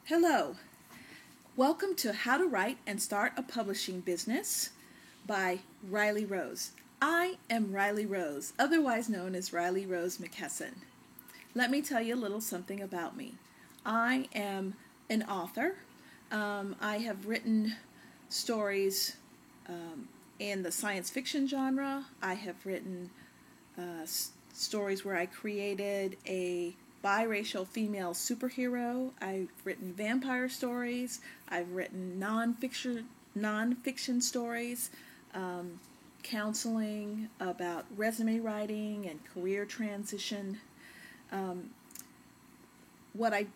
Hello, welcome to How to Write and Start a Publishing Business by Riley Rose. I am Riley Rose, otherwise known as Riley Rose McKesson. Let me tell you a little something about me. I am an author. I have written stories in the science fiction genre. I have written stories where I created a biracial female superhero. I've written vampire stories. I've written nonfiction stories, counseling about resume writing and career transition. What I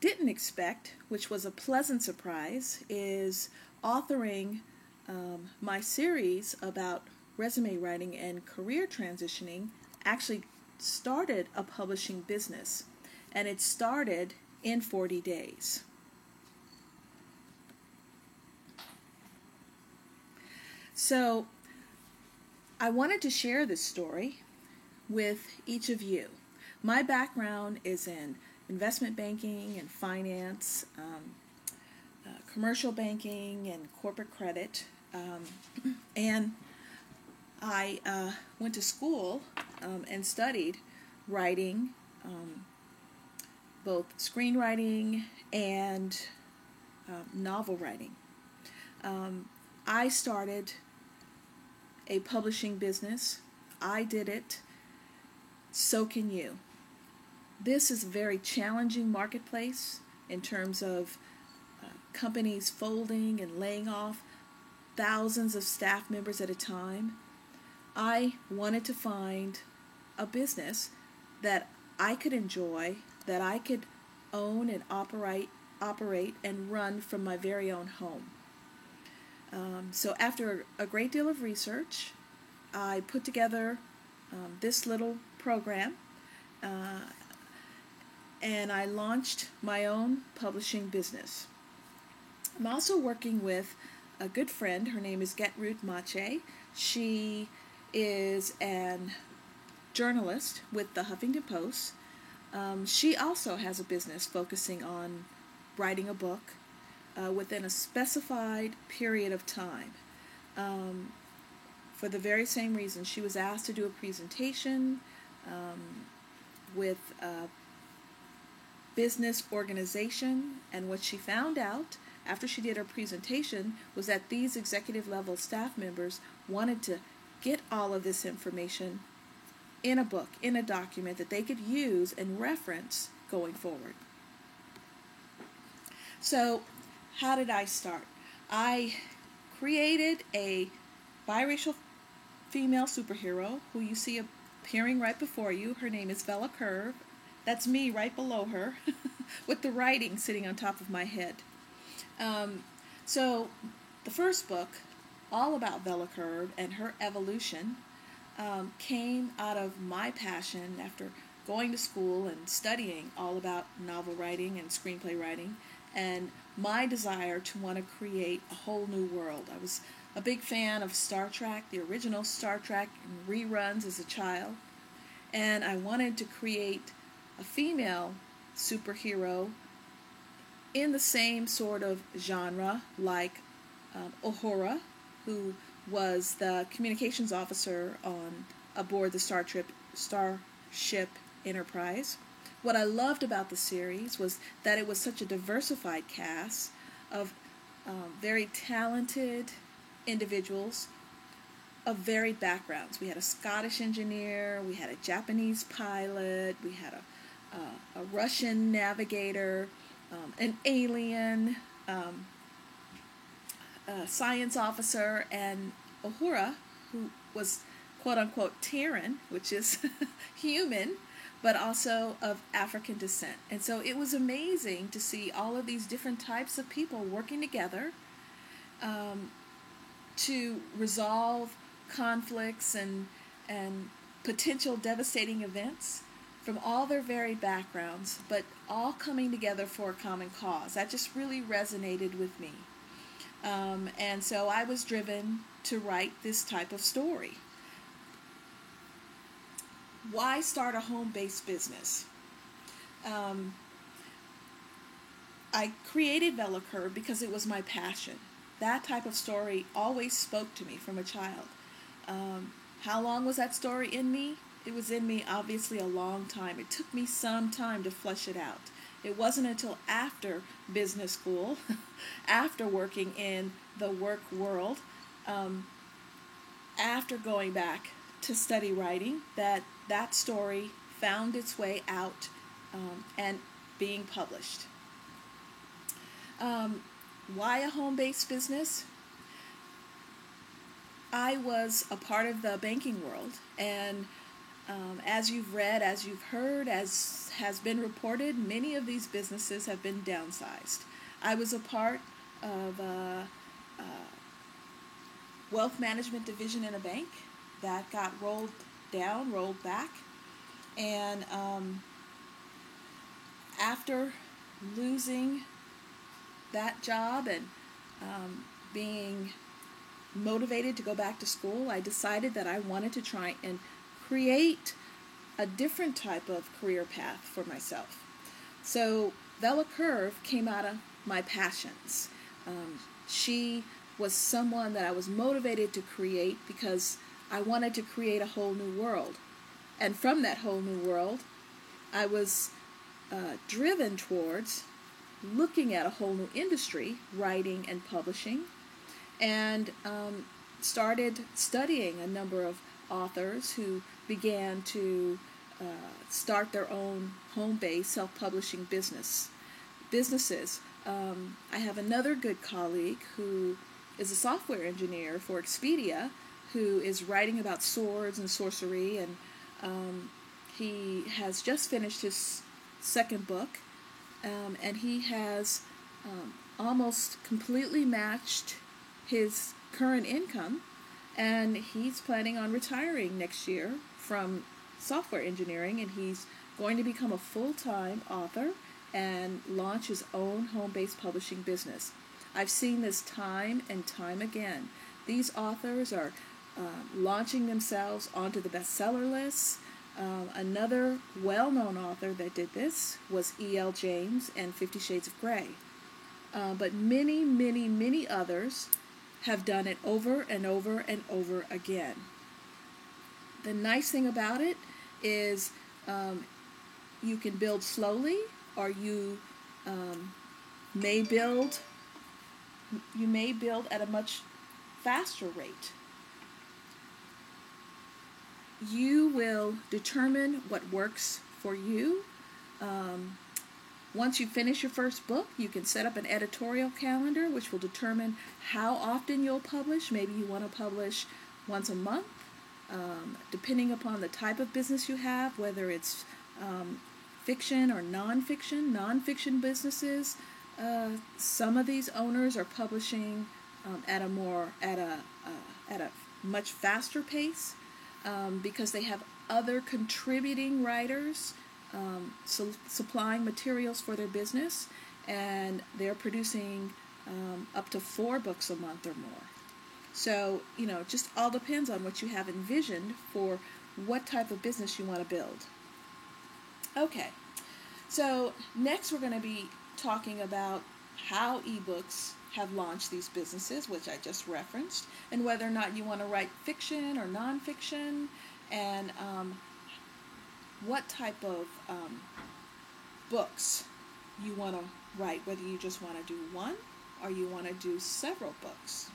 didn't expect, which was a pleasant surprise, is authoring my series about resume writing and career transitioning actually started a publishing business, and it started in 40 days. So I wanted to share this story with each of you. My background is in investment banking and finance, commercial banking and corporate credit, and I went to school and studied writing, both screenwriting and novel writing. I started a publishing business. I did it. So can you. This is a very challenging marketplace in terms of companies folding and laying off thousands of staff members at a time. I wanted to find a business that I could enjoy, that I could own and operate and run from my very own home. So after a great deal of research, I put together this little program, and I launched my own publishing business. I'm also working with a good friend. Her name is Gertrude Mache. She is an journalist with the Huffington Post. She also has a business focusing on writing a book within a specified period of time. For the very same reason, she was asked to do a presentation with a business organization, and what she found out after she did her presentation was that these executive level staff members wanted to get all of this information in a book, in a document that they could use and reference going forward. So, how did I start? I created a biracial female superhero who you see appearing right before you. Her name is Vella Curve. That's me right below her with the writing sitting on top of my head. So the first book, all about Vella Curve and her evolution, came out of my passion after going to school and studying all about novel writing and screenplay writing, and my desire to want to create a whole new world. I was a big fan of Star Trek, the original Star Trek, and reruns as a child, and I wanted to create a female superhero in the same sort of genre like Uhura, who was the communications officer aboard the Starship Enterprise. What I loved about the series was that it was such a diversified cast of very talented individuals of varied backgrounds. We had a Scottish engineer, we had a Japanese pilot, we had a Russian navigator, an alien, a science officer, and Uhura, who was quote-unquote Terran, which is human, but also of African descent. And so it was amazing to see all of these different types of people working together to resolve conflicts and potential devastating events from all their varied backgrounds, but all coming together for a common cause. That just really resonated with me. And so I was driven to write this type of story. Why start a home-based business? I created VeloCurve because it was my passion. That type of story always spoke to me from a child. How long was that story in me? It was in me obviously a long time. It took me some time to flesh it out. It wasn't until after business school, after working in the work world, um, after going back to study writing, that that story found its way out and being published. Um, why a home-based business? I was a part of the banking world, and as you've read, as you've heard, as has been reported, many of these businesses have been downsized. I was a part of a wealth management division in a bank that got rolled down, rolled back, and after losing that job and being motivated to go back to school, I decided that I wanted to try and create a different type of career path for myself. So VeloCurve came out of my passions. She was someone that I was motivated to create because I wanted to create a whole new world. And from that whole new world, I was driven towards looking at a whole new industry, writing and publishing, and started studying a number of authors who began to start their own home-based self-publishing businesses. I have another good colleague who is a software engineer for Expedia, who is writing about swords and sorcery, and he has just finished his second book, and he has almost completely matched his current income, and he's planning on retiring next year from software engineering, and he's going to become a full-time author and launch his own home-based publishing business. I've seen this time and time again. These authors are launching themselves onto the bestseller lists. Another well-known author that did this was E.L. James and 50 Shades of Grey. But many, many, many others have done it over and over and over again. The nice thing about it is you can build slowly, or you may build at a much faster rate. You will determine what works for you. Once you finish your first book, you can set up an editorial calendar, which will determine how often you'll publish. Maybe you want to publish once a month, depending upon the type of business you have, whether it's fiction or nonfiction. Nonfiction businesses, some of these owners are publishing at a much faster pace because they have other contributing writers supplying materials for their business, and they're producing up to 4 books a month or more. So, just all depends on what you have envisioned for what type of business you want to build. Okay, so next we're going to be talking about how ebooks have launched these businesses, which I just referenced, and whether or not you want to write fiction or nonfiction, and what type of books you want to write, whether you just want to do one or you want to do several books.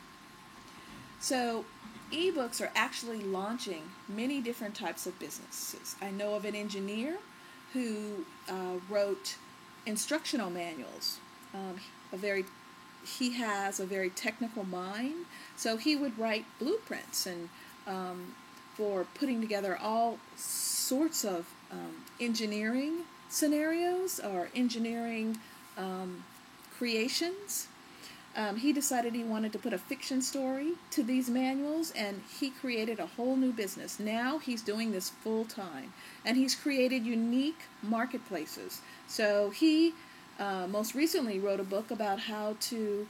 So ebooks are actually launching many different types of businesses. I know of an engineer who wrote instructional manuals. He has a very technical mind, so he would write blueprints and for putting together all sorts of engineering scenarios or engineering creations. He decided he wanted to put a fiction story to these manuals, and he created a whole new business. Now he's doing this full time, and he's created unique marketplaces. So he most recently wrote a book about how to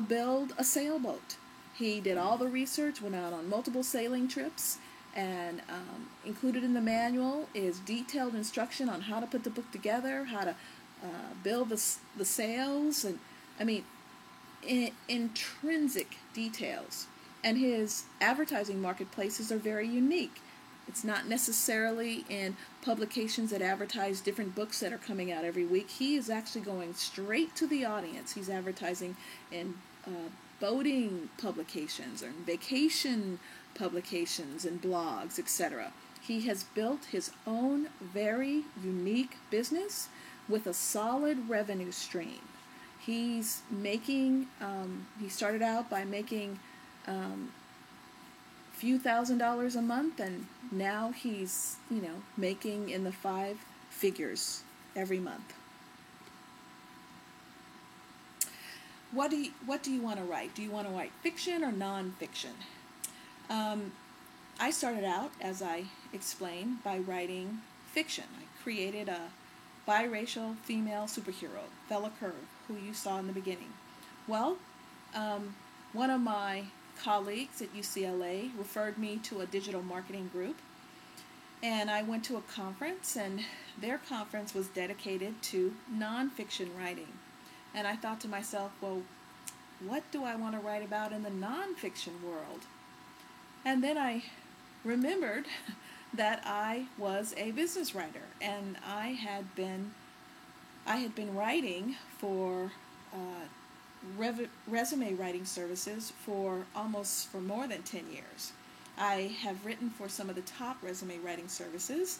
build a sailboat. He did all the research, went out on multiple sailing trips, and included in the manual is detailed instruction on how to put the book together, how to build the sales, and I mean, intrinsic details. And his advertising marketplaces are very unique. It's not necessarily in publications that advertise different books that are coming out every week. He is actually going straight to the audience. He's advertising in boating publications or vacation publications and blogs, etc. He has built his own very unique business with a solid revenue stream. He's making, he started out by making few $1,000s a month, and now he's, making in the 5 figures every month. What do you want to write? Do you want to write fiction or nonfiction? I started out, as I explained, by writing fiction. I created a biracial female superhero, Bella Curve, who you saw in the beginning. Well, one of my colleagues at UCLA referred me to a digital marketing group, and I went to a conference, and their conference was dedicated to nonfiction writing. And I thought to myself, well, what do I want to write about in the nonfiction world? And then I remembered that I was a business writer, and I had been writing for resume writing services for more than 10 years. I have written for some of the top resume writing services,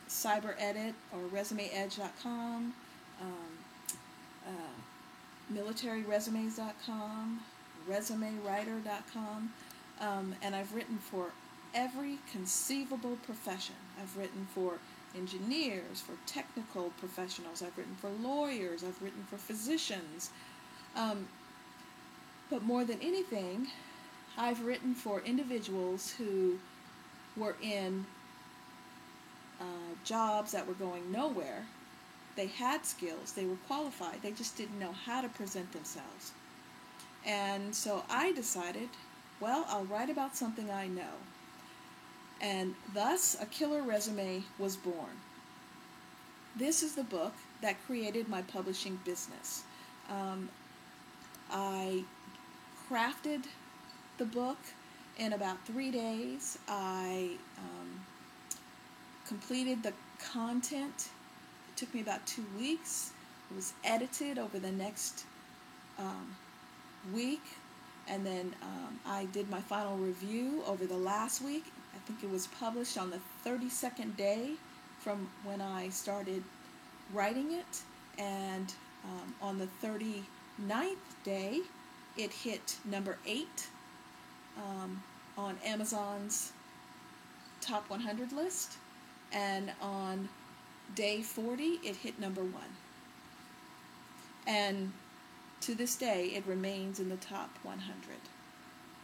CyberEdit or ResumeEdge.com, MilitaryResumes.com, ResumeWriter.com, and I've written for every conceivable profession. I've written for engineers, for technical professionals, I've written for lawyers, I've written for physicians, but more than anything, I've written for individuals who were in jobs that were going nowhere. They had skills, they were qualified, they just didn't know how to present themselves. And so I decided, well, I'll write about something I know. And thus, A Killer Resume was born. This is the book that created my publishing business. I crafted the book in about 3 days. I completed the content. It took me about 2 weeks. It was edited over the next week, and then I did my final review over the last week. I think it was published on the 32nd day from when I started writing it, and on the 39th day it hit number 8 on Amazon's top 100 list, and on day 40 it hit number 1, and to this day it remains in the top 100.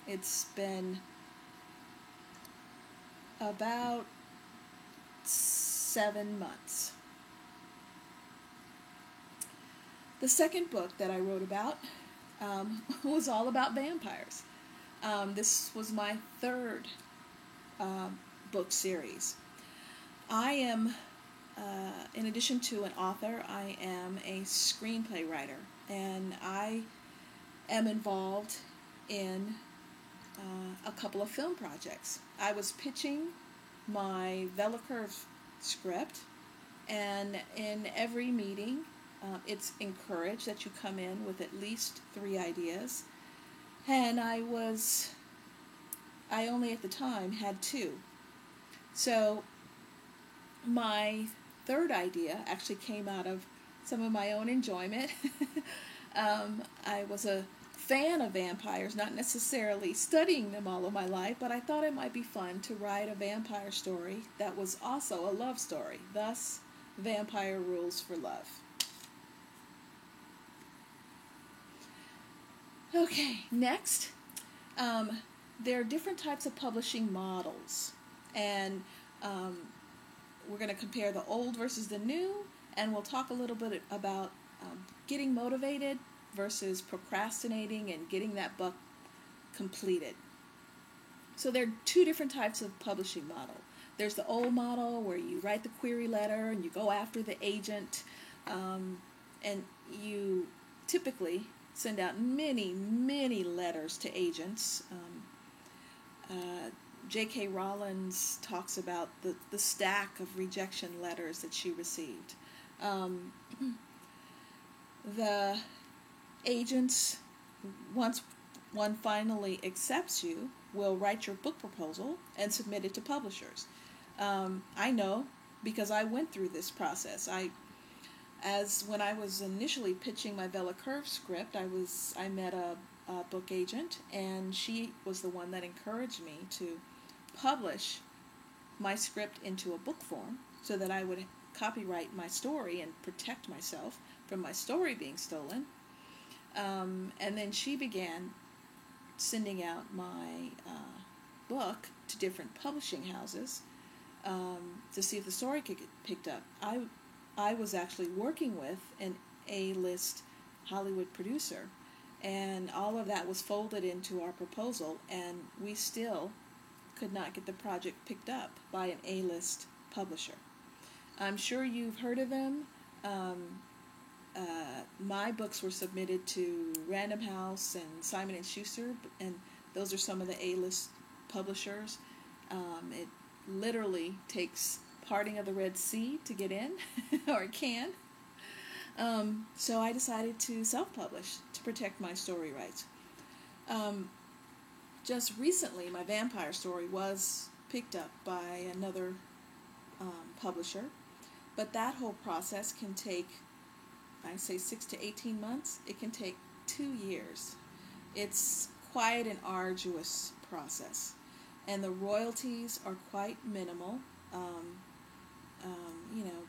It's been about 7 months. The second book that I wrote about was all about vampires. This was my third book series. I am, in addition to an author, I am a screenplay writer, and I am involved in a couple of film projects. I was pitching my Bella Curve script, and in every meeting it's encouraged that you come in with at least 3 ideas, and I only at the time had 2. So my third idea actually came out of some of my own enjoyment. I was a fan of vampires, not necessarily studying them all of my life, but I thought it might be fun to write a vampire story that was also a love story. Thus, Vampire Rules for Love. Okay, next, there are different types of publishing models, and we're going to compare the old versus the new, and we'll talk a little bit about getting motivated versus procrastinating and getting that book completed. So there are 2 different types of publishing model. There's the old model where you write the query letter and you go after the agent And you typically send out many, many letters to agents. J.K. Rowling talks about the stack of rejection letters that she received. Um, the agents, once one finally accepts you, will write your book proposal and submit it to publishers. I know because I went through this process. As when I was initially pitching my Bella Curve script, I met a book agent, and she was the one that encouraged me to publish my script into a book form so that I would copyright my story and protect myself from my story being stolen. And then she began sending out my book to different publishing houses to see if the story could get picked up. I was actually working with an A-list Hollywood producer, and all of that was folded into our proposal, and we still could not get the project picked up by an A-list publisher. I'm sure you've heard of them. My books were submitted to Random House and Simon & Schuster, and those are some of the A-list publishers. It literally takes parting of the Red Sea to get in, or it can. So I decided to self-publish to protect my story rights. Just recently, my vampire story was picked up by another publisher, but that whole process can take, I say 6 to 18 months. It can take 2 years. It's quite an arduous process, and the royalties are quite minimal.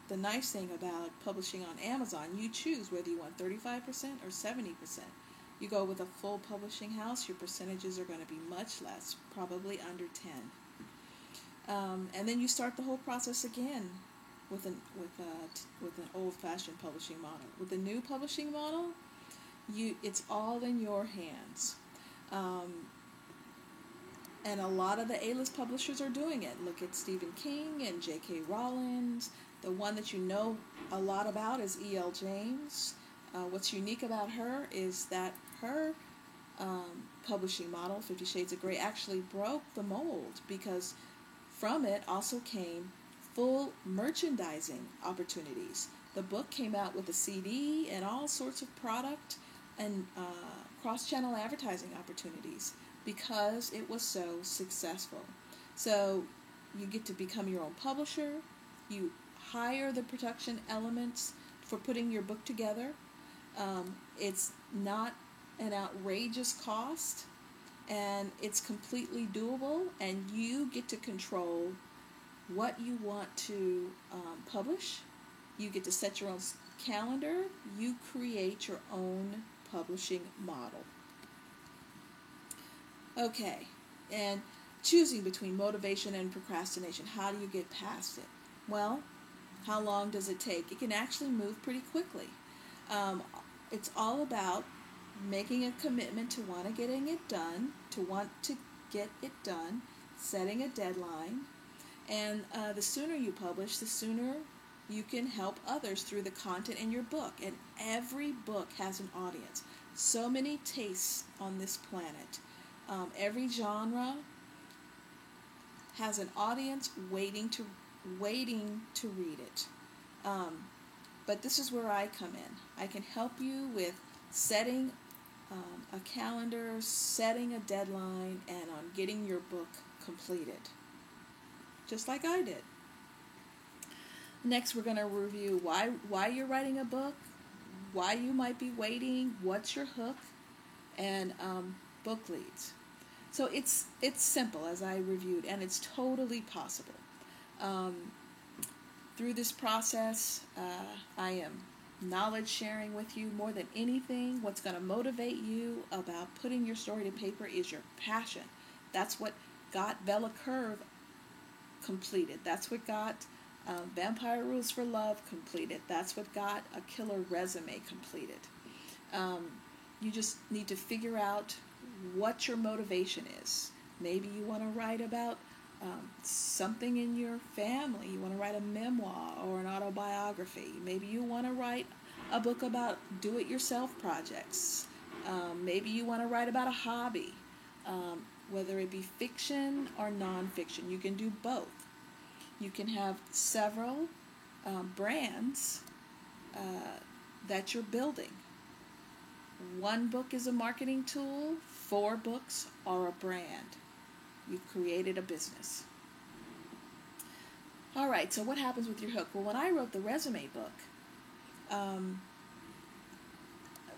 The nice thing about publishing on Amazon, you choose whether you want 35% or 70%. You go with a full publishing house, your percentages are going to be much less, probably under 10. And then you start the whole process again with an old-fashioned publishing model. With the new publishing model, it's all in your hands. And a lot of the A-list publishers are doing it. Look at Stephen King and J.K. Rowling. The one that you know a lot about is E.L. James. What's unique about her is that her publishing model, 50 Shades of Grey, actually broke the mold, because from it also came full merchandising opportunities. The book came out with a CD and all sorts of product and cross-channel advertising opportunities because it was so successful. So you get to become your own publisher. You hire the production elements for putting your book together. It's not an outrageous cost, and it's completely doable, and you get to control what you want to publish. You get to set your own calendar. You create your own publishing model. Okay, and choosing between motivation and procrastination. How do you get past it? Well, how long does it take? It can actually move pretty quickly. It's all about making a commitment to want to getting it done, setting a deadline, and the sooner you publish, the sooner you can help others through the content in your book. And every book has an audience. So many tastes on this planet. Every genre has an audience waiting to read it. But this is where I come in. I can help you with setting a calendar, setting a deadline, and on getting your book completed, just like I did. Next, we're going to review why you're writing a book, why you might be waiting, what's your hook, and book leads. So it's simple, as I reviewed, and it's totally possible. Through this process, I am knowledge sharing with you more than anything. What's going to motivate you about putting your story to paper is your passion. That's what got Bella Curve completed. That's what got Vampire Rules for Love completed. That's what got A Killer Resume completed. You just need to figure out what your motivation is. Maybe you want to write about Something in your family. You want to write a memoir or an autobiography. Maybe you want to write a book about do-it-yourself projects. Maybe you want to write about a hobby, whether it be fiction or nonfiction. You can do both. You can have several brands that you're building. One book is a marketing tool, 4 books are a brand. You've created a business. All right, so what happens with your hook? Well, when I wrote the resume book,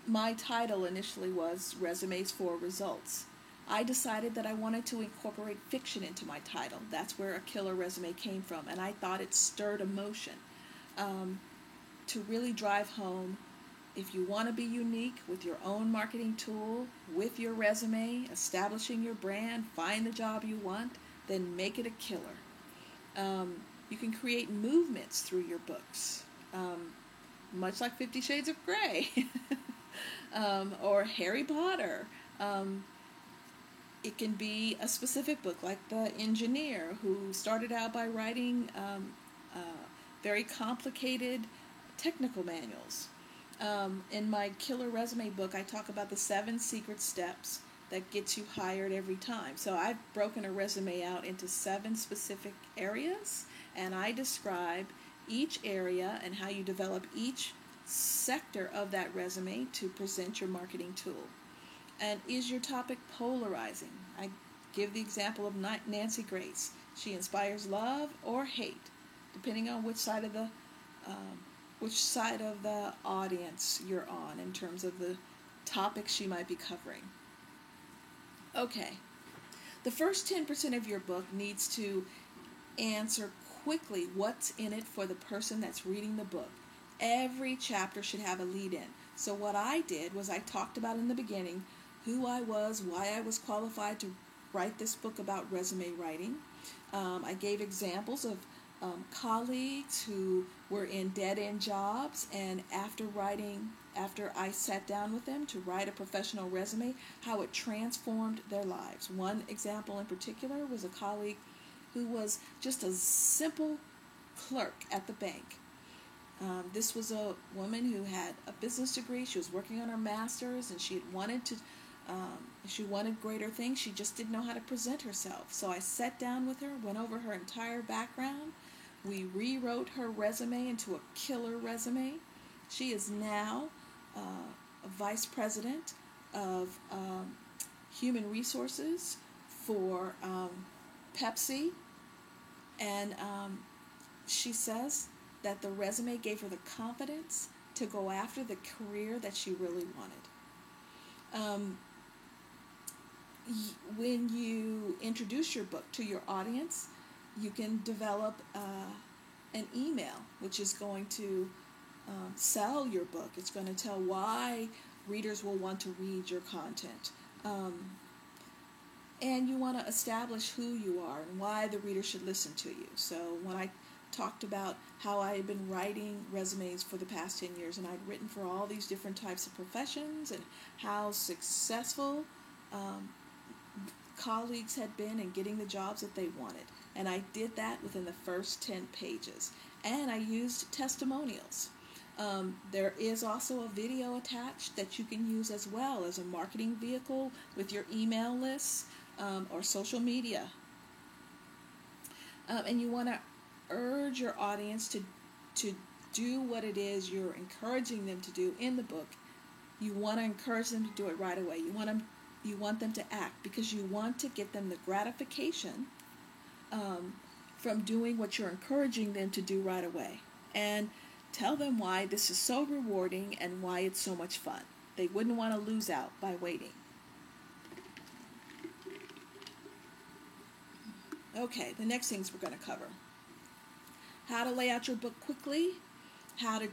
my title initially was Resumes for Results. I decided that I wanted to incorporate fiction into my title. That's where A Killer Resume came from, and I thought it stirred emotion to really drive home. If you want to be unique with your own marketing tool, with your resume, establishing your brand, find the job you want, then make it a killer. You can create movements through your books, much like 50 Shades of Grey or Harry Potter. It can be a specific book, like The Engineer, who started out by writing very complicated technical manuals. In my Killer Resume book, I talk about the 7 secret steps that gets you hired every time. So I've broken a resume out into 7 specific areas, and I describe each area and how you develop each sector of that resume to present your marketing tool. And is your topic polarizing? I give the example of Nancy Grace. She inspires love or hate, depending on which side of the audience you're on in terms of the topic she might be covering. Okay, the first 10% of your book needs to answer quickly what's in it for the person that's reading the book. Every chapter should have a lead-in. So what I did was I talked about in the beginning who I was, why I was qualified to write this book about resume writing. I gave examples of colleagues who were in dead-end jobs, and after I sat down with them to write a professional resume, how it transformed their lives. One example in particular was a colleague who was just a simple clerk at the bank. This was a woman who had a business degree. She was working on her master's, and she wanted greater things. She just didn't know how to present herself. So I sat down with her, went over her entire background. We rewrote her resume into a killer resume. She is now a vice president of human resources for Pepsi, and she says that the resume gave her the confidence to go after the career that she really wanted. When you introduce your book to your audience, you can develop an email which is going to sell your book. It's going to tell why readers will want to read your content. And you want to establish who you are and why the reader should listen to you. So when I talked about how I had been writing resumes for the past 10 years, and I'd written for all these different types of professions, and how successful colleagues had been in getting the jobs that they wanted. And I did that within the first 10 pages. And I used testimonials. There is also a video attached that you can use as well as a marketing vehicle with your email lists or social media. And you want to urge your audience to do what it is you're encouraging them to do in the book. You want to encourage them to do it right away. You want them to act, because you want to get them the gratification from doing what you're encouraging them to do right away. And tell them why this is so rewarding and why it's so much fun. They wouldn't want to lose out by waiting. Okay, the next things we're going to cover. How to lay out your book quickly, how to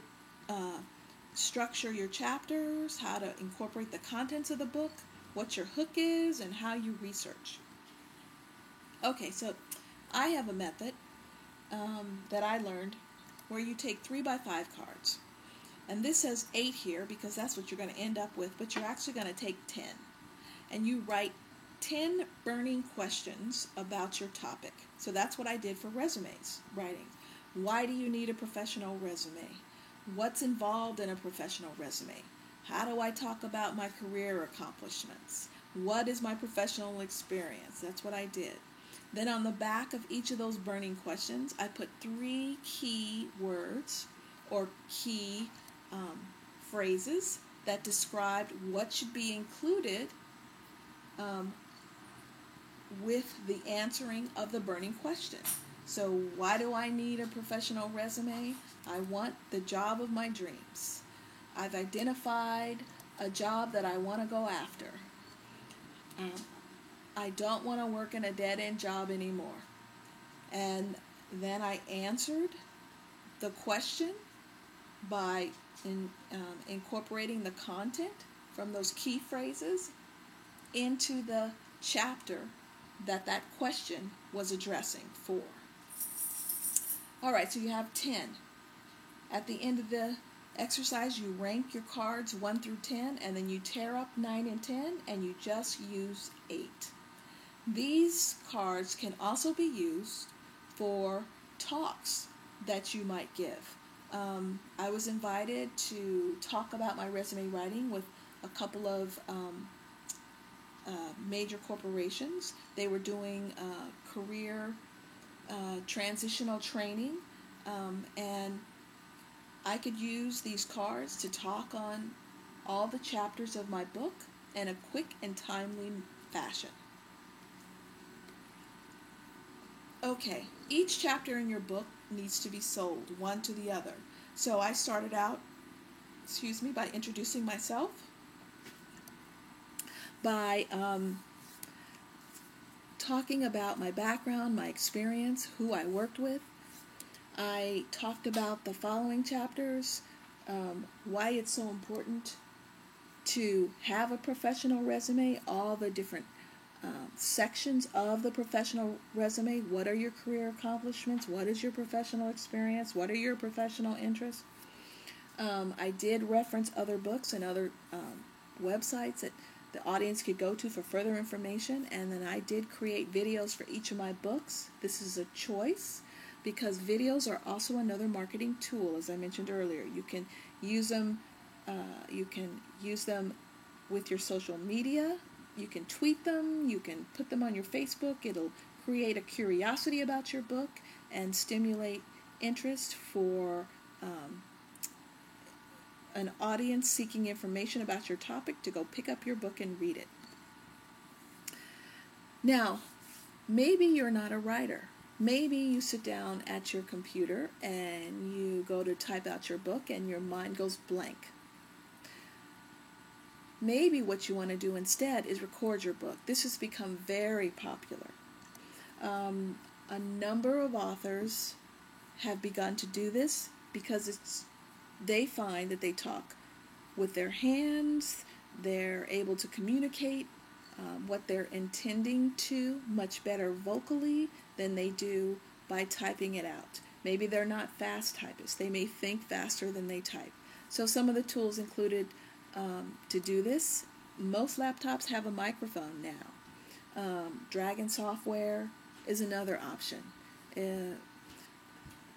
structure your chapters, how to incorporate the contents of the book, what your hook is, and how you research. Okay, so I have a method that I learned where you take 3x5 cards. And this says 8 here because that's what you're going to end up with, but you're actually going to take 10. And you write 10 burning questions about your topic. So that's what I did for resumes writing. Why do you need a professional resume? What's involved in a professional resume? How do I talk about my career accomplishments? What is my professional experience? That's what I did. Then on the back of each of those burning questions, I put 3 key words or key phrases that described what should be included with the answering of the burning question. So why do I need a professional resume? I want the job of my dreams. I've identified a job that I want to go after. I don't want to work in a dead-end job anymore. And then I answered the question by incorporating the content from those key phrases into the chapter that question was addressing for. All right, so you have 10. At the end of the exercise, you rank your cards 1 through 10, and then you tear up 9 and 10, and you just use 8. These cards can also be used for talks that you might give. I was invited to talk about my resume writing with a couple of major corporations. They were doing career transitional training, and I could use these cards to talk on all the chapters of my book in a quick and timely fashion. Okay, each chapter in your book needs to be sold one to the other. So I started out, by introducing myself, by talking about my background, my experience, who I worked with. I talked about the following chapters, why it's so important to have a professional resume, all the different sections of the professional resume. What are your career accomplishments? What is your professional experience? What are your professional interests? I did reference other books and other websites that the audience could go to for further information, and then I did create videos for each of my books. This is a choice because videos are also another marketing tool, as I mentioned earlier. You can use them. You can use them with your social media. You can tweet them. You can put them on your Facebook. It'll create a curiosity about your book and stimulate interest for an audience seeking information about your topic to go pick up your book and read it. Now, maybe you're not a writer. Maybe you sit down at your computer and you go to type out your book and your mind goes blank. Maybe what you want to do instead is record your book. This has become very popular. A number of authors have begun to do this because they find that they talk with their hands, they're able to communicate what they're intending to much better vocally than they do by typing it out. Maybe they're not fast typists. They may think faster than they type. So some of the tools included to do this. Most laptops have a microphone now. Dragon software is another option.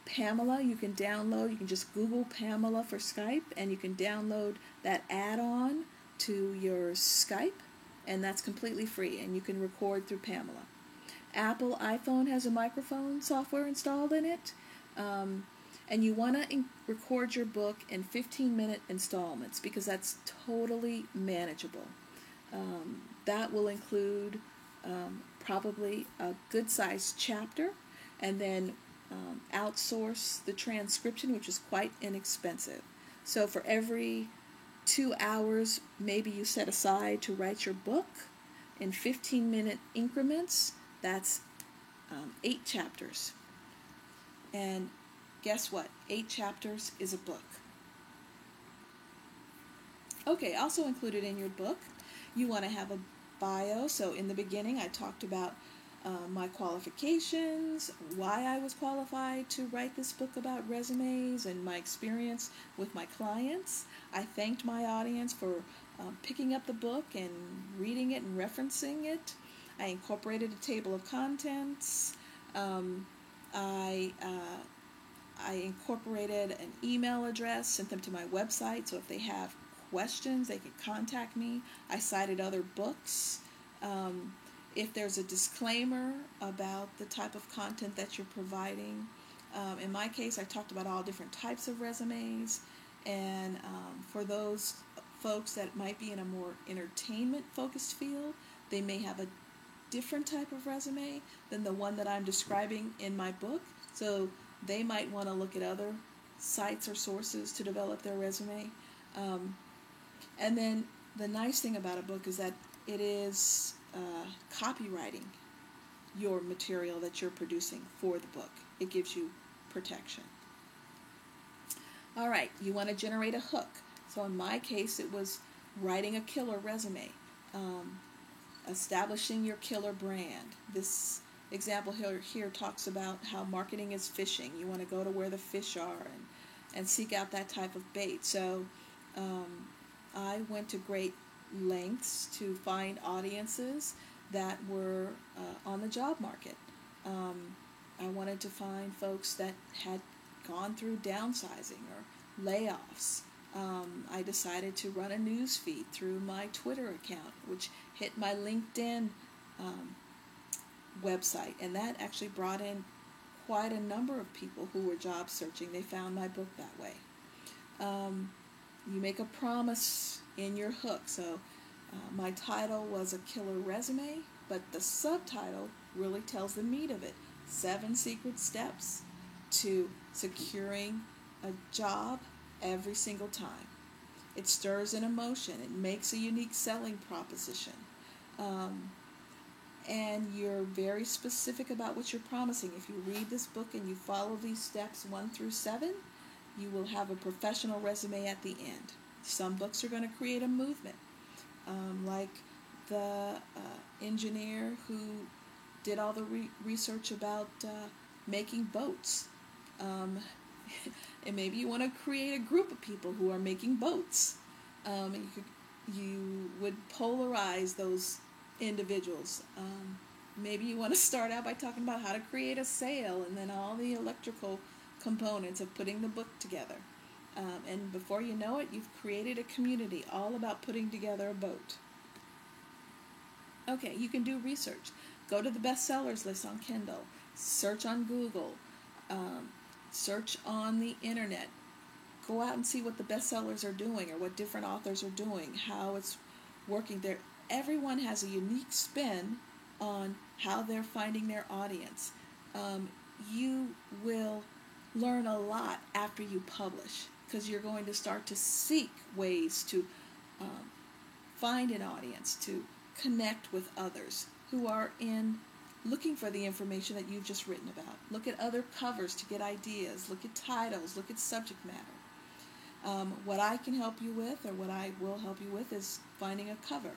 Pamela, you can download. You can just Google Pamela for Skype, and you can download that add-on to your Skype, and that's completely free, and you can record through Pamela. Apple iPhone has a microphone software installed in it, and you want to record your book in 15-minute installments because that's totally manageable. That will include probably a good-sized chapter, and then outsource the transcription, which is quite inexpensive. So for every 2 hours, maybe you set aside to write your book in 15-minute increments. That's 8 chapters. And guess what? 8 chapters is a book. Okay, also included in your book, you want to have a bio. So in the beginning, I talked about my qualifications, why I was qualified to write this book about resumes, and my experience with my clients. I thanked my audience for picking up the book and reading it and referencing it. I incorporated a table of contents. Um, I incorporated an email address, sent them to my website, so if they have questions, they could contact me. I cited other books. Um, if there's a disclaimer about the type of content that you're providing, in my case, I talked about all different types of resumes, and for those folks that might be in a more entertainment-focused field, they may have a different type of resume than the one that I'm describing in my book. So they might want to look at other sites or sources to develop their resume. And then the nice thing about a book is that it is copywriting your material that you're producing for the book. It gives you protection. All right, you want to generate a hook. So in my case, it was writing a killer resume, establishing your killer brand. This example here talks about how marketing is fishing. You want to go to where the fish are and seek out that type of bait. So I went to great lengths to find audiences that were on the job market. I wanted to find folks that had gone through downsizing or layoffs. I decided to run a news feed through my Twitter account, which hit my LinkedIn website, and that actually brought in quite a number of people who were job searching. They found my book that way. You make a promise in your hook. So my title was A Killer Resume, but the subtitle really tells the meat of it. 7 secret steps to securing a job every single time. It stirs an emotion. It makes a unique selling proposition. And you're very specific about what you're promising. If you read this book and you follow these steps 1 through 7, you will have a professional resume at the end. Some books are going to create a movement, like the engineer who did all the research about making boats. And maybe you want to create a group of people who are making boats. You would polarize those individuals. Maybe you want to start out by talking about how to create a sail and then all the electrical components of putting the book together. And before you know it, you've created a community all about putting together a boat. Okay, you can do research. Go to the bestsellers list on Kindle. Search on Google. Search on the internet. Go out and see what the bestsellers are doing or what different authors are doing, how it's working there. Everyone has a unique spin on how they're finding their audience. You will learn a lot after you publish because you're going to start to seek ways to find an audience, to connect with others who are looking for the information that you've just written about. Look at other covers to get ideas. Look at titles. Look at subject matter. What I can help you with, or what I will help you with, is finding a cover.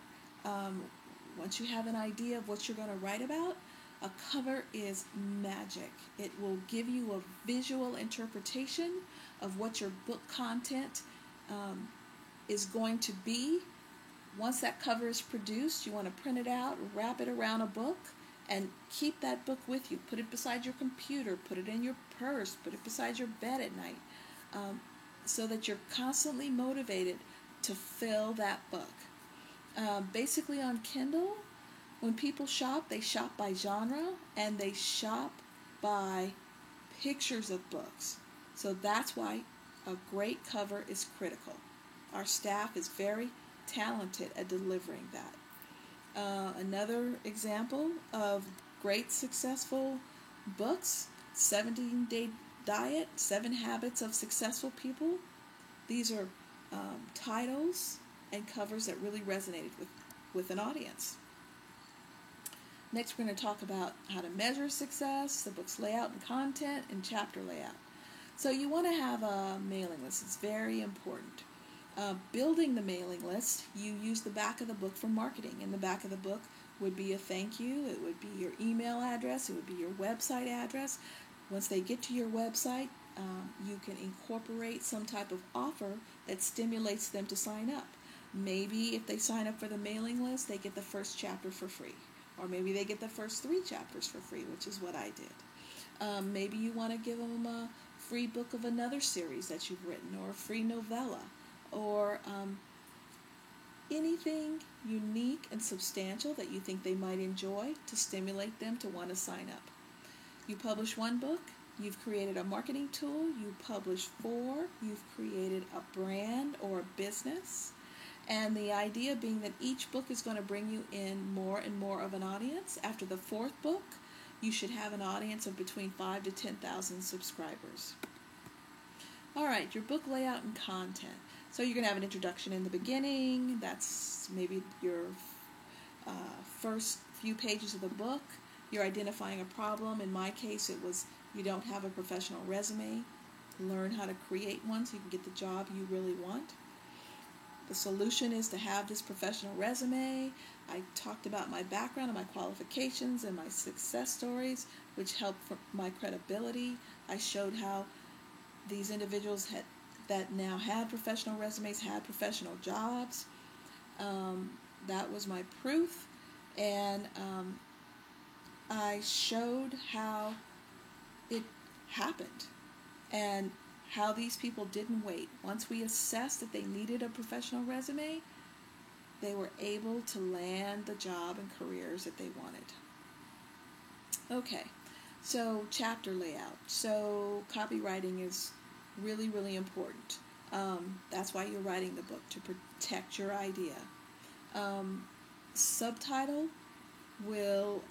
Once you have an idea of what you're going to write about, a cover is magic. It will give you a visual interpretation of what your book content is going to be. Once that cover is produced, you want to print it out, wrap it around a book, and keep that book with you. Put it beside your computer, put it in your purse, put it beside your bed at night, so that you're constantly motivated to fill that book. Basically on Kindle, when people shop, they shop by genre and they shop by pictures of books. So that's why a great cover is critical. Our staff is very talented at delivering that. Another example of great successful books, 17-Day Diet, 7 Habits of Successful People. These are titles and covers that really resonated with an audience. Next, we're going to talk about how to measure success, the book's layout and content, and chapter layout. So you want to have a mailing list. It's very important. Building the mailing list, you use the back of the book for marketing. In the back of the book would be a thank you. It would be your email address. It would be your website address. Once they get to your website, you can incorporate some type of offer that stimulates them to sign up. Maybe if they sign up for the mailing list, they get the first chapter for free. Or maybe they get the first 3 chapters for free, which is what I did. Maybe you want to give them a free book of another series that you've written, or a free novella, or anything unique and substantial that you think they might enjoy to stimulate them to want to sign up. You publish 1 book, you've created a marketing tool. You publish 4, you've created a brand or a business. And the idea being that each book is going to bring you in more and more of an audience. After the 4th book, you should have an audience of between 5,000 to 10,000 subscribers. All right, your book layout and content. So you're going to have an introduction in the beginning. That's maybe your first few pages of the book. You're identifying a problem. In my case, it was you don't have a professional resume. Learn how to create one so you can get the job you really want. The solution is to have this professional resume. I talked about my background and my qualifications and my success stories, which helped for my credibility. I showed how these individuals that now had professional resumes had professional jobs. That was my proof. And I showed how it happened and how these people didn't wait. Once we assessed that they needed a professional resume, they were able to land the job and careers that they wanted. Okay, so chapter layout. So copywriting is really, really important. That's why you're writing the book, to protect your idea. Subtitle will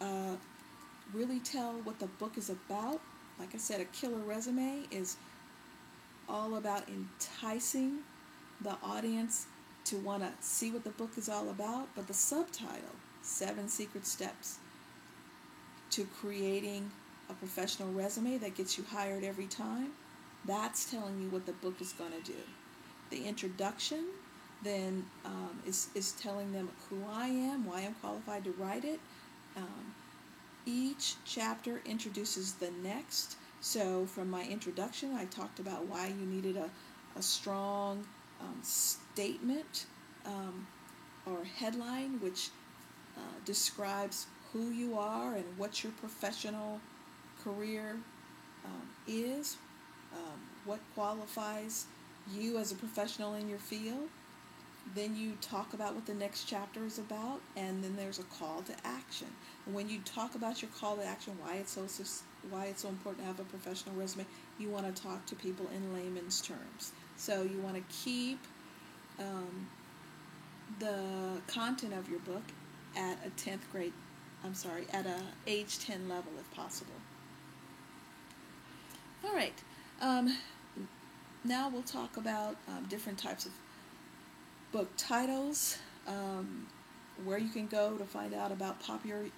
really tell what the book is about. Like I said, a killer resume is all about enticing the audience to want to see what the book is all about. But the subtitle, 7 Secret Steps to Creating a Professional Resume that Gets You Hired Every Time, that's telling you what the book is going to do. The introduction then is telling them who I am, why I'm qualified to write it. Each chapter introduces the next. So from my introduction, I talked about why you needed a strong statement or headline, which describes who you are and what your professional career is, what qualifies you as a professional in your field. Then you talk about what the next chapter is about, and then there's a call to action. And when you talk about your call to action, why it's so important to have a professional resume, you want to talk to people in layman's terms. So you want to keep the content of your book at at a age 10 level if possible. All right. Now we'll talk about different types of book titles, where you can go to find out about popular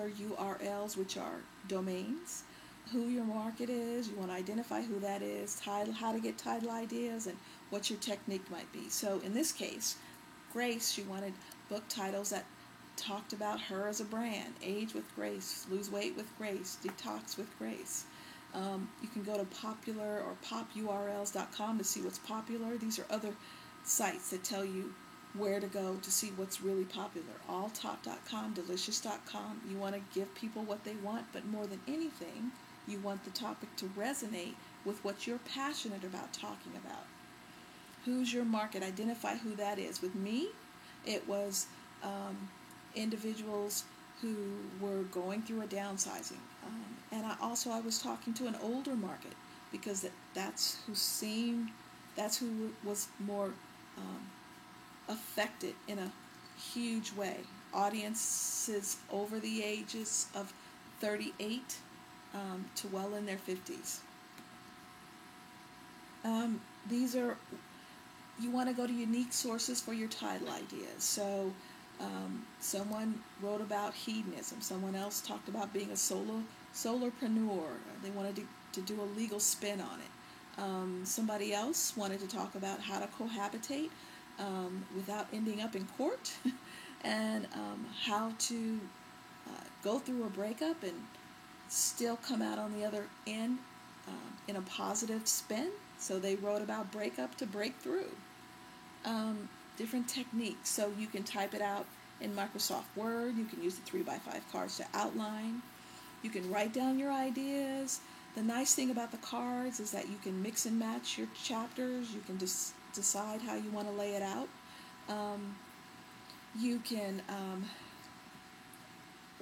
URLs, which are domains, who your market is. You want to identify who that is, title, how to get title ideas, and what your technique might be. So in this case, Grace, she wanted book titles that talked about her as a brand: Age with Grace, Lose Weight with Grace, Detox with Grace. You can go to popular or popurls.com to see what's popular. These are other sites that tell you where to go to see what's really popular. Alltop.com, delicious.com. You want to give people what they want, but more than anything, you want the topic to resonate with what you're passionate about talking about. Who's your market? Identify who that is. With me, it was individuals who were going through a downsizing. And I was talking to an older market, because that's who was more affected in a huge way. Audiences over the ages of 38 to well in their 50s. You want to go to unique sources for your title ideas. So someone wrote about hedonism. Someone else talked about being a solopreneur. They wanted to do a legal spin on it. Somebody else wanted to talk about how to cohabitate without ending up in court, and how to go through a breakup and still come out on the other end in a positive spin. So they wrote about breakup to breakthrough. Different techniques. So you can type it out in Microsoft Word. You can use the 3x5 cards to outline. You can write down your ideas. The nice thing about the cards is that you can mix and match your chapters. You can just decide how you want to lay it out. You can,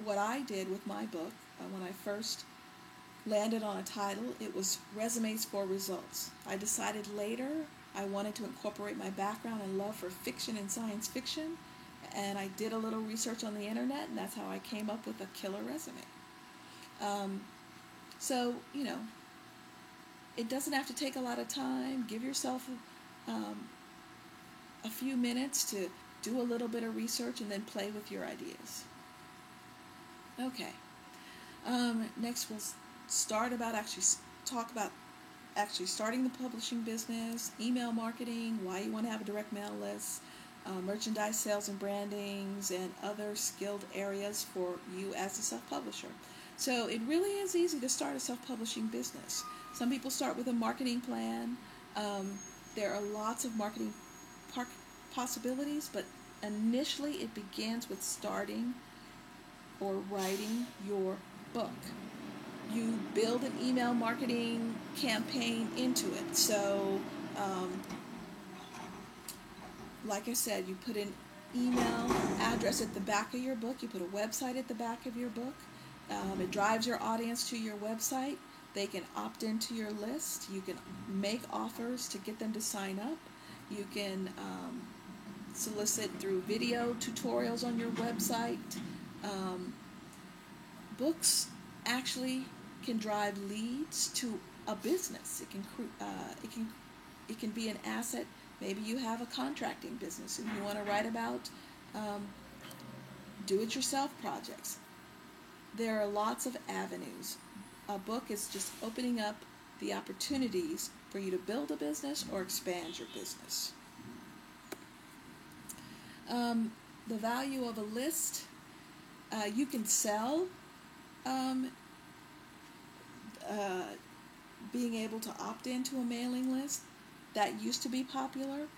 what I did with my book, when I first landed on a title, it was Resumes for Results. I decided later I wanted to incorporate my background and love for fiction and science fiction, and I did a little research on the internet, and that's how I came up with a killer resume. So, it doesn't have to take a lot of time. Give yourself a few minutes to do a little bit of research and then play with your ideas. Okay. Next we'll talk about starting the publishing business, email marketing, why you want to have a direct mail list, merchandise sales and brandings, and other skilled areas for you as a self-publisher. So it really is easy to start a self-publishing business. Some people start with a marketing plan. There are lots of marketing possibilities, but initially it begins with starting or writing your book. You build an email marketing campaign into it. So, like I said, you put an email address at the back of your book. You put a website at the back of your book. It drives your audience to your website. They can opt into your list. You can make offers to get them to sign up. You can solicit through video tutorials on your website. Books actually can drive leads to a business. It can be an asset. Maybe you have a contracting business and you want to write about do-it-yourself projects. There are lots of avenues. A book is just opening up the opportunities for you to build a business or expand your business. The value of a list, you can sell being able to opt into a mailing list. That used to be popular.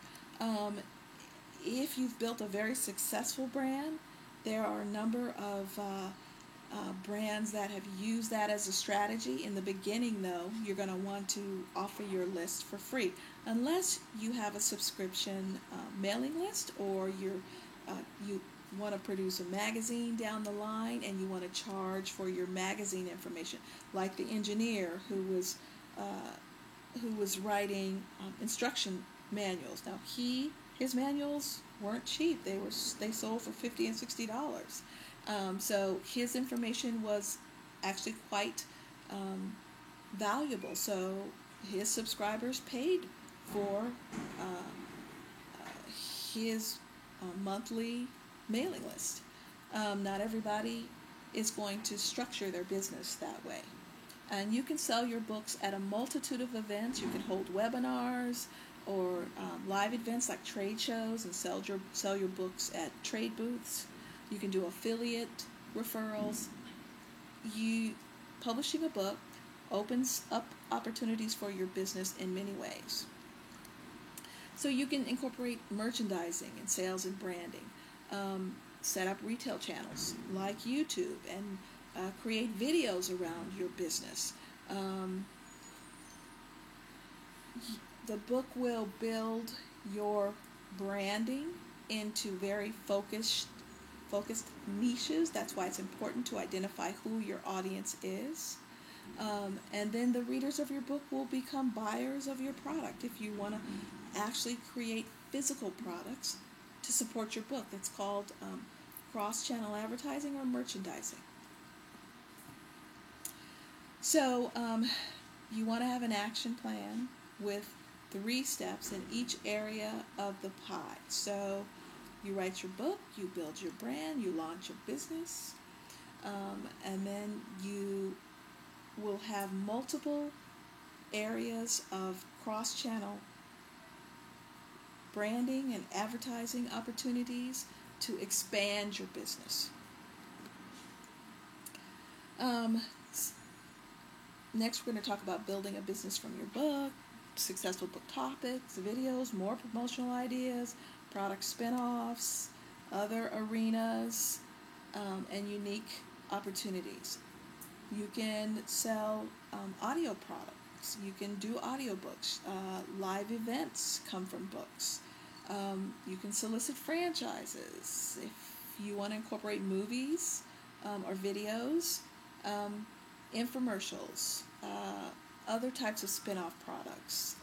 If you've built a very successful brand, there are a number of brands that have used that as a strategy. In the beginning, though, you're going to want to offer your list for free, unless you have a subscription mailing list, or you want to produce a magazine down the line and you want to charge for your magazine information, like the engineer who was writing instruction manuals. Now his manuals weren't cheap. They sold for $50 and $60. So his information was actually quite valuable. So his subscribers paid for his monthly mailing list. Not everybody is going to structure their business that way. And you can sell your books at a multitude of events. You can hold webinars or live events like trade shows and sell your books at trade booths. You can do affiliate referrals. Publishing a book opens up opportunities for your business in many ways. So you can incorporate merchandising and sales and branding. Set up retail channels like YouTube and create videos around your business. The book will build your branding into very focused niches. That's why it's important to identify who your audience is. And then the readers of your book will become buyers of your product. If you want to actually create physical products to support your book, that's called cross-channel advertising or merchandising. So you want to have an action plan with 3 steps in each area of the pie. So you write your book, you build your brand, you launch your business, and then you will have multiple areas of cross-channel branding and advertising opportunities to expand your business. Next, we're going to talk about building a business from your book, successful book topics, videos, more promotional ideas, product spin-offs, other arenas, and unique opportunities. You can sell audio products. You can do audiobooks. Live events come from books. You can solicit franchises if you want to incorporate movies or videos, infomercials, other types of spin-off products.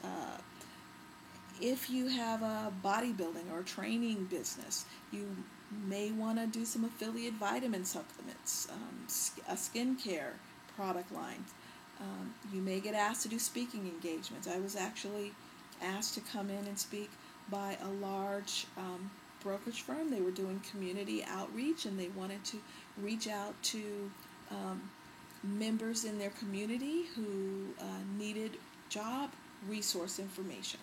If you have a bodybuilding or training business, you may want to do some affiliate vitamin supplements, a skincare product line. You may get asked to do speaking engagements. I was actually asked to come in and speak by a large brokerage firm. They were doing community outreach, and they wanted to reach out to members in their community who needed job resource information.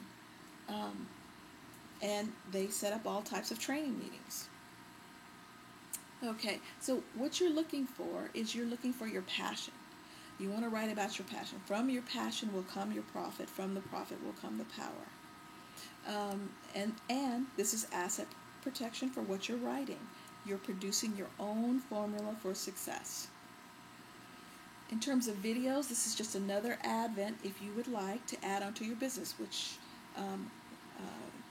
And they set up all types of training meetings. Okay, so what you're looking for is you're looking for your passion. You want to write about your passion. From your passion will come your profit. From the profit will come the power. And this is asset protection for what you're writing. You're producing your own formula for success. In terms of videos, this is just another advent if you would like to add onto your business, which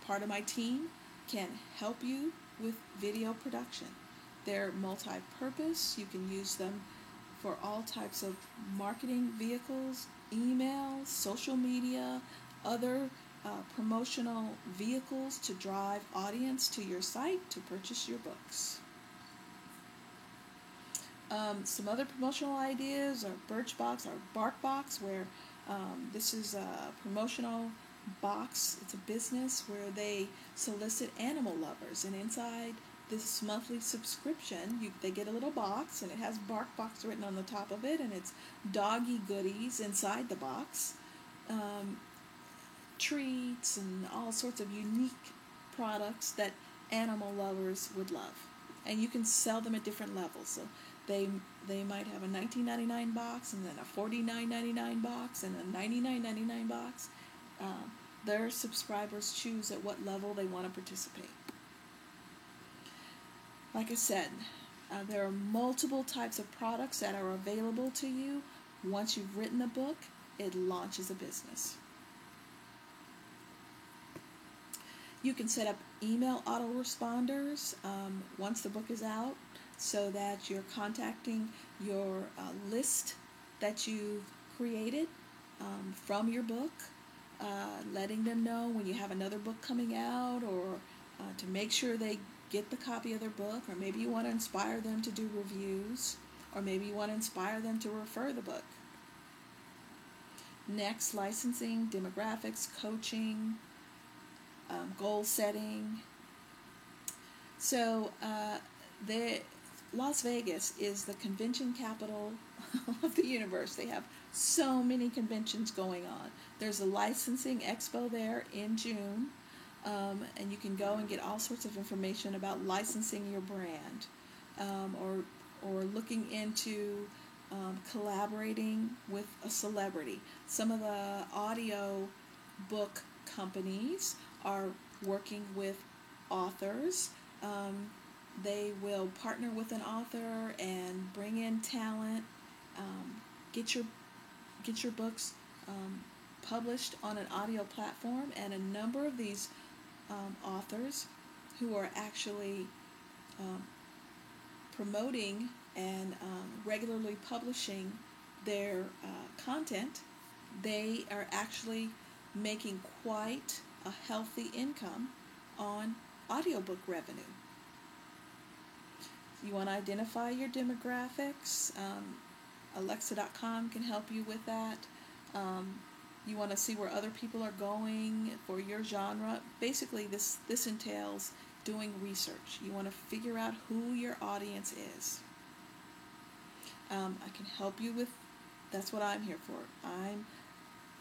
part of my team can help you with video production. They're multi-purpose. You can use them for all types of marketing vehicles, email, social media, other promotional vehicles to drive audience to your site to purchase your books. Some other promotional ideas are Birchbox or BarkBox, where this is a promotional box. It's a business where they solicit animal lovers, and inside this monthly subscription, they get a little box, and it has BarkBox written on the top of it, and it's doggy goodies inside the box, treats, and all sorts of unique products that animal lovers would love. And you can sell them at different levels. So they might have a $19.99 box, and then a $49.99 box, and a $99.99 box. Their subscribers choose at what level they want to participate. Like I said, there are multiple types of products that are available to you. Once you've written a book, it launches a business. You can set up email autoresponders once the book is out, so that you're contacting your list that you've created from your book, letting them know when you have another book coming out, or to make sure they get the copy of their book, or maybe you want to inspire them to do reviews, or maybe you want to inspire them to refer the book. Next, licensing, demographics, coaching, goal setting. So Las Vegas is the convention capital of the universe. They have so many conventions going on. There's a licensing expo there in June, and you can go and get all sorts of information about licensing your brand, or looking into collaborating with a celebrity. Some of the audio book companies are working with authors. They will partner with an author and bring in talent, get your books published on an audio platform, and a number of these authors who are actually promoting and regularly publishing their content, they are actually making quite a healthy income on audiobook revenue. You want to identify your demographics. Alexa.com can help you with that. You want to see where other people are going for your genre. Basically, this entails doing research. You want to figure out who your audience is. I can help you with, that's what I'm here for. I'm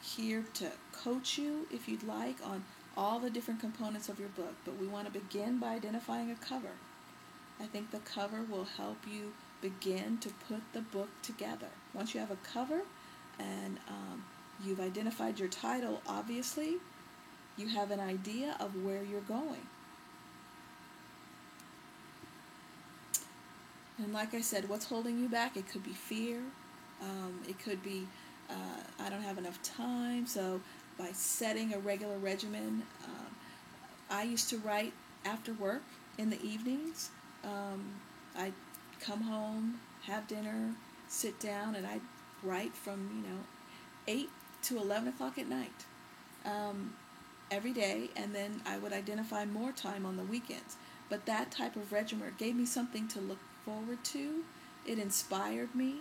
here to coach you, if you'd like, on all the different components of your book, but we want to begin by identifying a cover. I think the cover will help you begin to put the book together. Once you have a cover and you've identified your title, obviously, you have an idea of where you're going. And like I said, what's holding you back? It could be fear. It could be I don't have enough time. So by setting a regular regimen, I used to write after work in the evenings. I'd come home, have dinner, sit down, and I'd write from 8 to 11 o'clock at night every day, and then I would identify more time on the weekends. But that type of regimen gave me something to look forward to. It inspired me,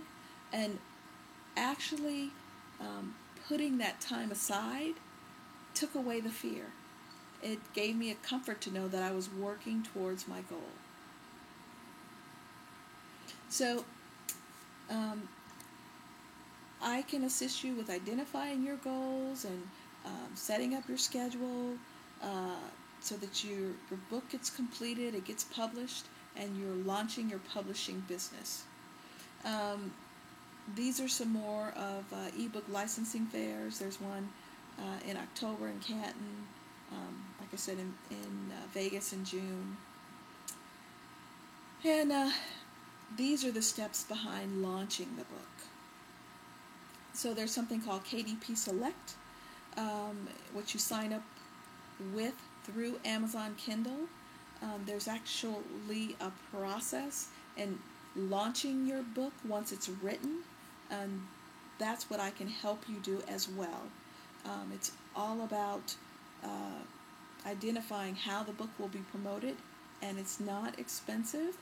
and actually putting that time aside took away the fear. It gave me a comfort to know that I was working towards my goal. So I can assist you with identifying your goals and setting up your schedule so that your book gets completed, it gets published, and you're launching your publishing business. These are some more of ebook licensing fairs. There's one in October in Canton, like I said, in Vegas in June. And these are the steps behind launching the book. So there's something called KDP Select, which you sign up with through Amazon Kindle. There's actually a process in launching your book once it's written, and that's what I can help you do as well. It's all about identifying how the book will be promoted, and it's not expensive,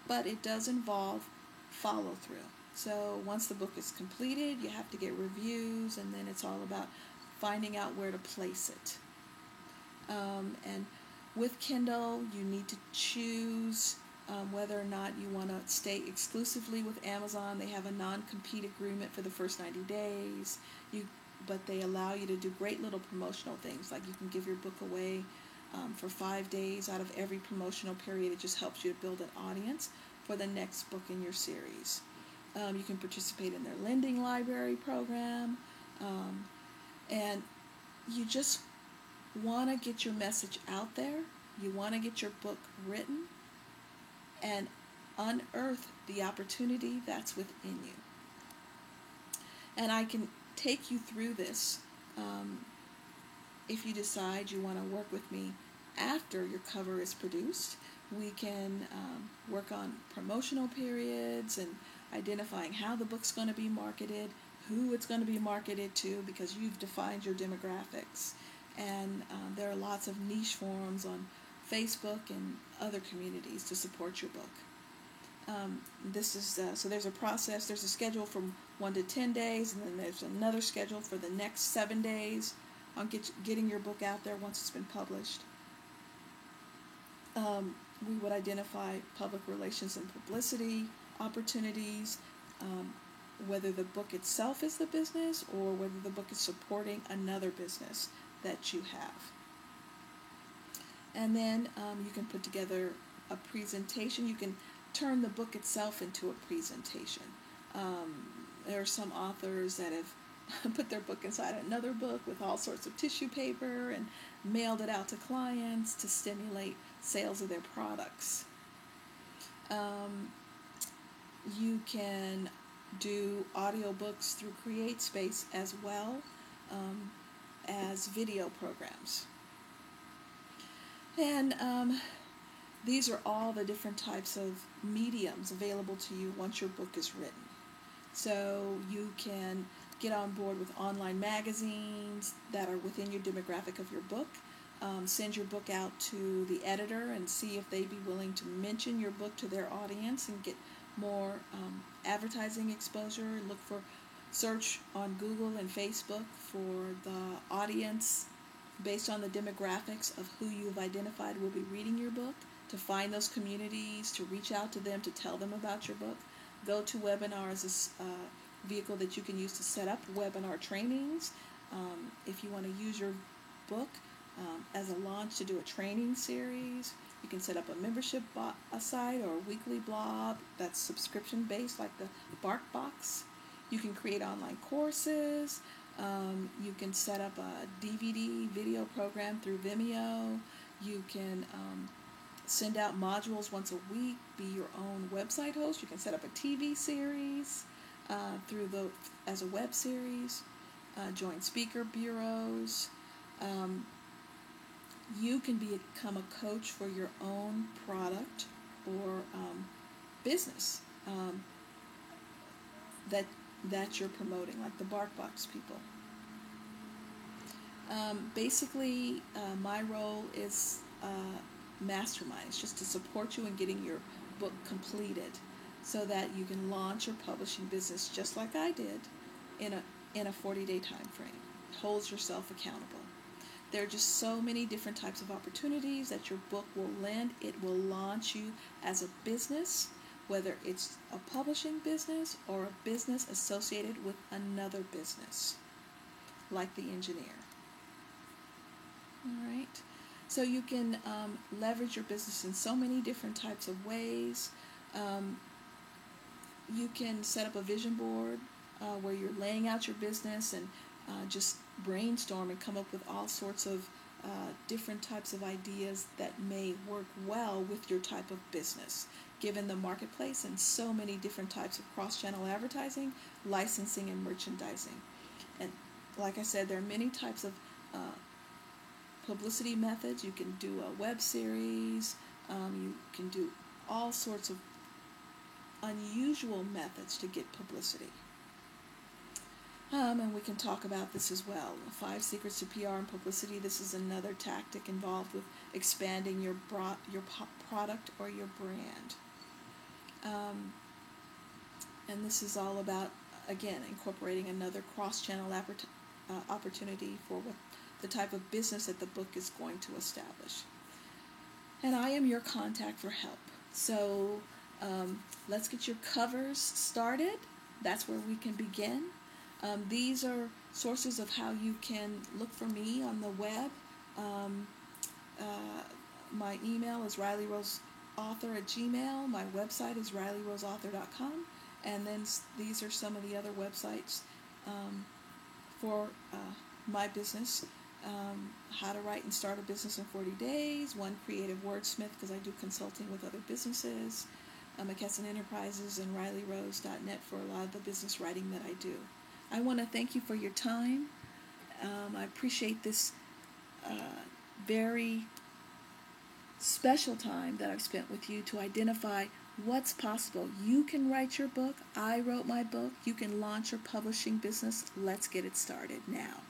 but it does involve follow through. So once the book is completed, you have to get reviews, and then it's all about finding out where to place it. And with Kindle, you need to choose whether or not you want to stay exclusively with Amazon. They have a non-compete agreement for the first 90 days, but they allow you to do great little promotional things, like you can give your book away for 5 days out of every promotional period. It just helps you to build an audience for the next book in your series. You can participate in their lending library program, and you just want to get your message out there. You want to get your book written and unearth the opportunity that's within you. And I can take you through this if you decide you want to work with me after your cover is produced. We can work on promotional periods and identifying how the book's going to be marketed, who it's going to be marketed to, because you've defined your demographics. And there are lots of niche forums on Facebook and other communities to support your book. So there's a process. There's a schedule from 1 to 10 days, and then there's another schedule for the next 7 days on getting your book out there once it's been published. We would identify public relations and publicity opportunities, whether the book itself is the business or whether the book is supporting another business that you have. And then you can put together a presentation. You can turn the book itself into a presentation. There are some authors that have put their book inside another book with all sorts of tissue paper and mailed it out to clients to stimulate sales of their products. You can do audiobooks through CreateSpace as well as video programs. And these are all the different types of mediums available to you once your book is written. So you can get on board with online magazines that are within your demographic of your book. Send your book out to the editor and see if they'd be willing to mention your book to their audience and get more advertising exposure. Search on Google and Facebook for the audience based on the demographics of who you've identified will be reading your book, to find those communities, to reach out to them, to tell them about your book. GoToWebinar is a vehicle that you can use to set up webinar trainings. If you want to use your book as a launch to do a training series, you can set up a membership site or a weekly blog that's subscription based, like the BarkBox. You can create online courses. You can set up a DVD video program through Vimeo. You can send out modules once a week, be your own website host. You can set up a TV series as a web series, join speaker bureaus. You can become a coach for your own product or business that you're promoting, like the BarkBox people. Basically, my role is mastermind. It's just to support you in getting your book completed, so that you can launch your publishing business just like I did in a 40-day time frame. Hold yourself accountable. There are just so many different types of opportunities that your book will lend. It will launch you as a business, whether it's a publishing business or a business associated with another business, like the engineer. All right. So you can leverage your business in so many different types of ways. You can set up a vision board where you're laying out your business and just brainstorm and come up with all sorts of different types of ideas that may work well with your type of business, given the marketplace and so many different types of cross-channel advertising, licensing, and merchandising. And like I said, there are many types of publicity methods. You can do a web series. You can do all sorts of unusual methods to get publicity. And we can talk about this as well. 5 secrets to PR and publicity. This is another tactic involved with expanding your product or your brand. And this is all about, again, incorporating another cross-channel opportunity for what the type of business that the book is going to establish. And I am your contact for help. So let's get your covers started. That's where we can begin. These are sources of how you can look for me on the web. My email is RileyRoseAuthor@gmail. My website is RileyRoseAuthor.com. And then these are some of the other websites for my business. How to write and start a business in 40 days. One Creative Wordsmith, because I do consulting with other businesses. McKesson Enterprises and RileyRose.net for a lot of the business writing that I do. I want to thank you for your time. I appreciate this very special time that I've spent with you to identify what's possible. You can write your book. I wrote my book. You can launch your publishing business. Let's get it started now.